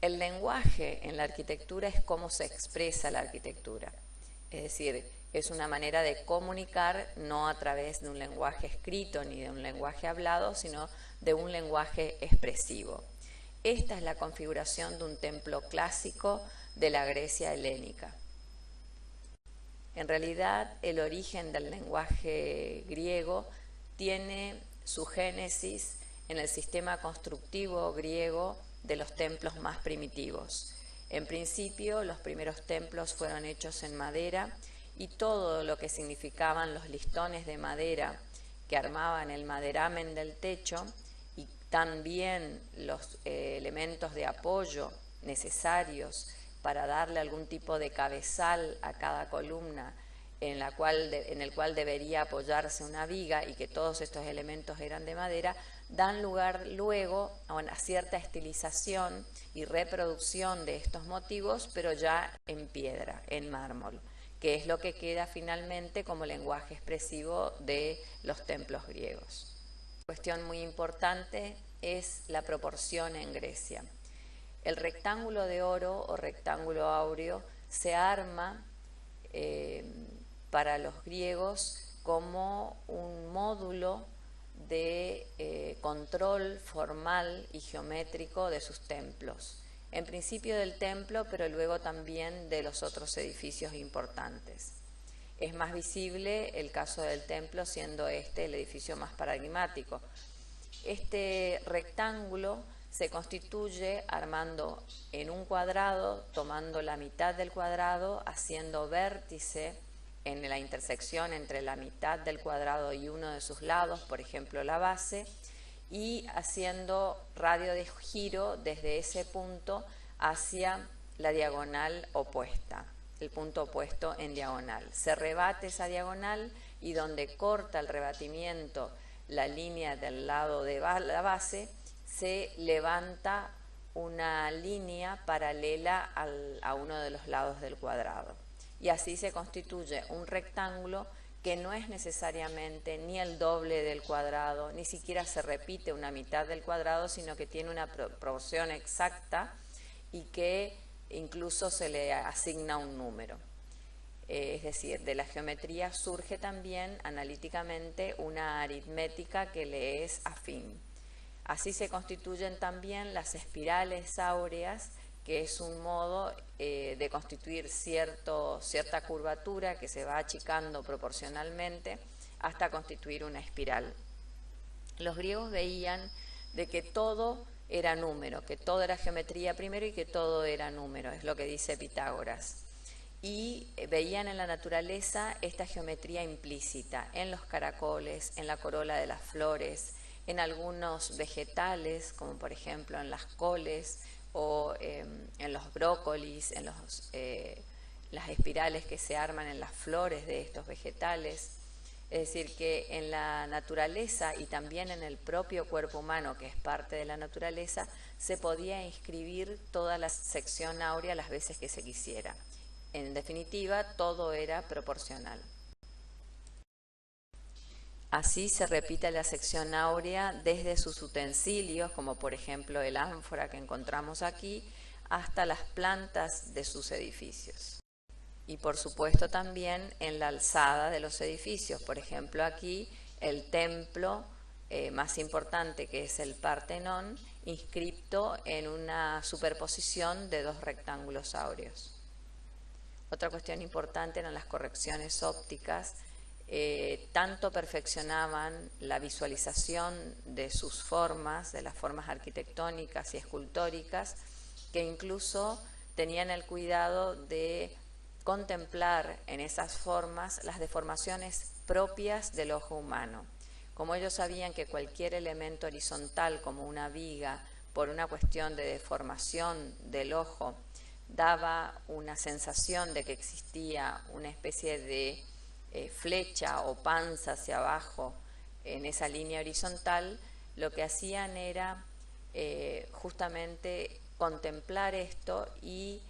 El lenguaje en la arquitectura es cómo se expresa la arquitectura. Es decir, es una manera de comunicar no a través de un lenguaje escrito ni de un lenguaje hablado, sino de un lenguaje expresivo. Esta es la configuración de un templo clásico de la Grecia helénica. En realidad, el origen del lenguaje griego tiene su génesis en el sistema constructivo griego de los templos más primitivos. En principio, los primeros templos fueron hechos en madera y todo lo que significaban los listones de madera que armaban el maderamen del techo y también los elementos de apoyo necesarios para darle algún tipo de cabezal a cada columna en el cual debería apoyarse una viga, y que todos estos elementos eran de madera, dan lugar luego a una cierta estilización y reproducción de estos motivos, pero ya en piedra, en mármol, que es lo que queda finalmente como lenguaje expresivo de los templos griegos. Una cuestión muy importante es la proporción en Grecia. El rectángulo de oro o rectángulo áureo se arma para los griegos como un módulo de control formal y geométrico de sus templos. En principio del templo, pero luego también de los otros edificios importantes. Es más visible el caso del templo, siendo este el edificio más paradigmático. Este rectángulo se constituye armando en un cuadrado, tomando la mitad del cuadrado, haciendo vértice en la intersección entre la mitad del cuadrado y uno de sus lados, por ejemplo la base, y haciendo radio de giro desde ese punto hacia la diagonal opuesta, el punto opuesto en diagonal. Se rebate esa diagonal y donde corta el rebatimiento la línea del lado de la base, se levanta una línea paralela a uno de los lados del cuadrado. Y así se constituye un rectángulo que no es necesariamente ni el doble del cuadrado, ni siquiera se repite una mitad del cuadrado, sino que tiene una proporción exacta y que incluso se le asigna un número. Es decir, de la geometría surge también analíticamente una aritmética que le es afín. Así se constituyen también las espirales áureas, que es un modo de constituir cierta curvatura que se va achicando proporcionalmente hasta constituir una espiral. Los griegos veían de que todo era número, que todo era geometría primero y que todo era número, es lo que dice Pitágoras. Y veían en la naturaleza esta geometría implícita, en los caracoles, en la corola de las flores, en algunos vegetales, como por ejemplo en las coles o en los brócolis, en las espirales que se arman en las flores de estos vegetales. Es decir, que en la naturaleza y también en el propio cuerpo humano, que es parte de la naturaleza, se podía inscribir toda la sección áurea las veces que se quisiera. En definitiva, todo era proporcional. Así se repite la sección áurea desde sus utensilios, como por ejemplo el ánfora que encontramos aquí, hasta las plantas de sus edificios. Y por supuesto también en la alzada de los edificios. Por ejemplo aquí el templo más importante, que es el Partenón, inscripto en una superposición de dos rectángulos áureos. Otra cuestión importante eran las correcciones ópticas. Tanto perfeccionaban la visualización de sus formas, de las formas arquitectónicas y escultóricas, que incluso tenían el cuidado de contemplar en esas formas las deformaciones propias del ojo humano. Como ellos sabían que cualquier elemento horizontal, como una viga, por una cuestión de deformación del ojo, daba una sensación de que existía una especie de flecha o panza hacia abajo en esa línea horizontal, lo que hacían era justamente contemplar esto y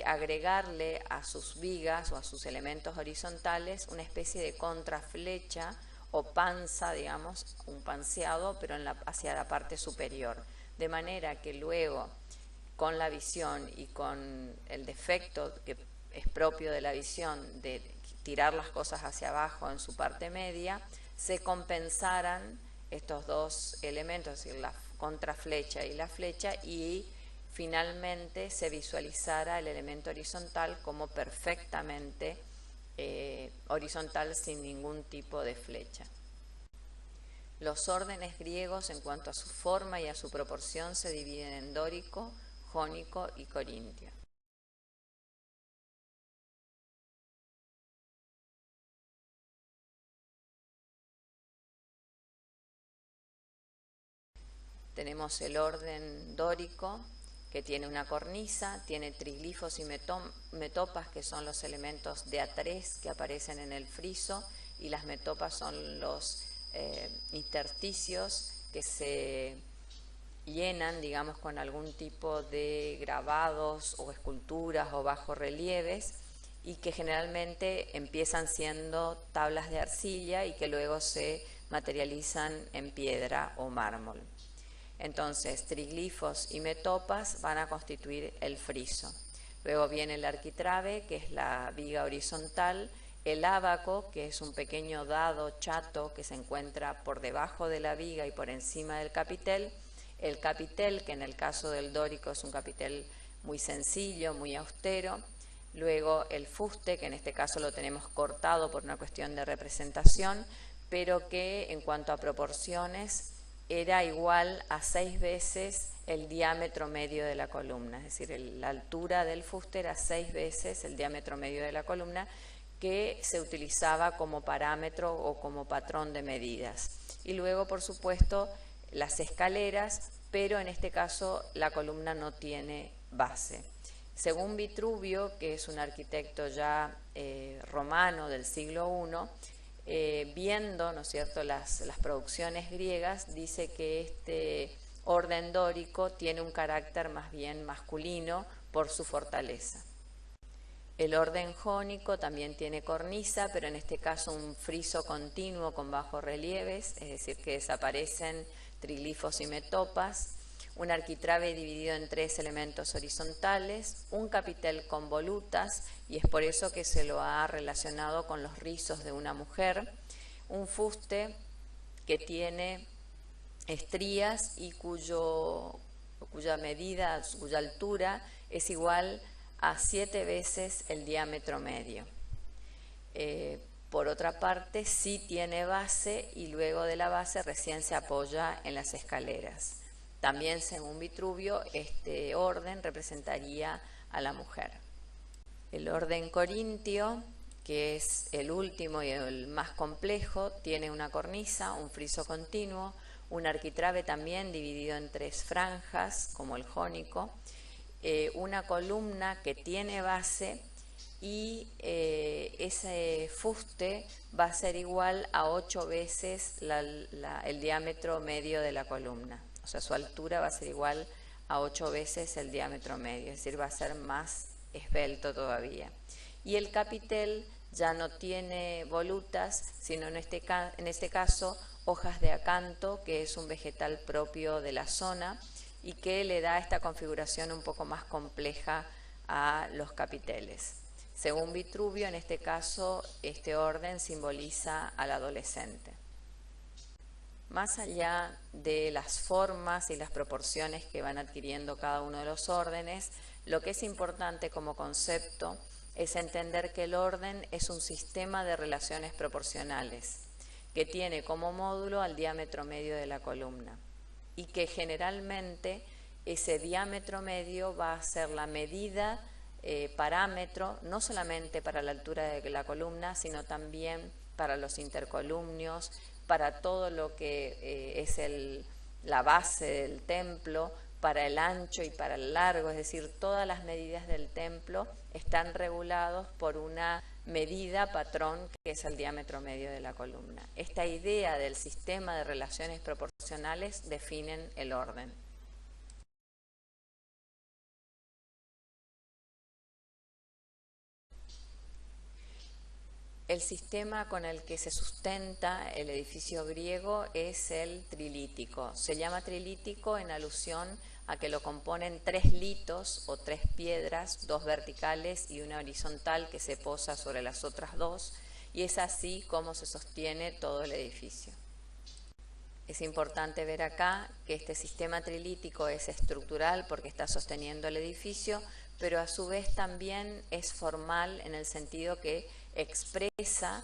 agregarle a sus vigas o a sus elementos horizontales una especie de contraflecha o panza, digamos, un panseado, pero hacia la parte superior. De manera que luego con la visión y con el defecto que es propio de la visión de tirar las cosas hacia abajo en su parte media, se compensaran estos dos elementos, es decir, la contraflecha y la flecha, y finalmente se visualizara el elemento horizontal como perfectamente horizontal sin ningún tipo de flecha. Los órdenes griegos en cuanto a su forma y a su proporción se dividen en dórico, jónico y corintio. Tenemos el orden dórico, que tiene una cornisa, tiene triglifos y metopas, que son los elementos de A3 que aparecen en el friso, y las metopas son los intersticios que se llenan, digamos, con algún tipo de grabados o esculturas o bajorrelieves, y que generalmente empiezan siendo tablas de arcilla y que luego se materializan en piedra o mármol. Entonces, triglifos y metopas van a constituir el friso. Luego viene el arquitrabe, que es la viga horizontal, el ábaco, que es un pequeño dado chato que se encuentra por debajo de la viga y por encima del capitel, el capitel, que en el caso del dórico es un capitel muy sencillo, muy austero, luego el fuste, que en este caso lo tenemos cortado por una cuestión de representación, pero que en cuanto a proporciones era igual a 6 veces el diámetro medio de la columna, es decir, la altura del fuste era 6 veces el diámetro medio de la columna, que se utilizaba como parámetro o como patrón de medidas. Y luego, por supuesto, las escaleras, pero en este caso la columna no tiene base. Según Vitruvio, que es un arquitecto ya romano del siglo I, viendo, ¿no es cierto?, las producciones griegas, dice que este orden dórico tiene un carácter más bien masculino por su fortaleza. El orden jónico también tiene cornisa, pero en este caso un friso continuo con bajos relieves, es decir, que desaparecen triglifos y metopas, un arquitrabe dividido en 3 elementos horizontales, un capitel con volutas, y es por eso que se lo ha relacionado con los rizos de una mujer, un fuste que tiene estrías y cuya medida, cuya altura es igual a 7 veces el diámetro medio. Por otra parte, sí tiene base, y luego de la base recién se apoya en las escaleras. También, según Vitruvio, este orden representaría a la mujer. El orden corintio, que es el último y el más complejo, tiene una cornisa, un friso continuo, un arquitrabe también dividido en 3 franjas, como el jónico, una columna que tiene base, y ese fuste va a ser igual a 8 veces el diámetro medio de la columna. O sea, su altura va a ser igual a 8 veces el diámetro medio, es decir, va a ser más esbelto todavía. Y el capitel ya no tiene volutas, sino en este caso hojas de acanto, que es un vegetal propio de la zona y que le da esta configuración un poco más compleja a los capiteles. Según Vitruvio, en este caso, este orden simboliza al adolescente. Más allá de las formas y las proporciones que van adquiriendo cada uno de los órdenes, lo que es importante como concepto es entender que el orden es un sistema de relaciones proporcionales que tiene como módulo al diámetro medio de la columna, y que generalmente ese diámetro medio va a ser la medida parámetro, no solamente para la altura de la columna, sino también para los intercolumnios, para todo lo que es la base del templo, para el ancho y para el largo, es decir, todas las medidas del templo están regulados por una medida patrón que es el diámetro medio de la columna. Esta idea del sistema de relaciones proporcionales definen el orden. El sistema con el que se sustenta el edificio griego es el trilítico. Se llama trilítico en alusión a que lo componen 3 litos o 3 piedras, 2 verticales y una horizontal que se posa sobre las otras 2, y es así como se sostiene todo el edificio. Es importante ver acá que este sistema trilítico es estructural porque está sosteniendo el edificio, pero a su vez también es formal en el sentido que expresa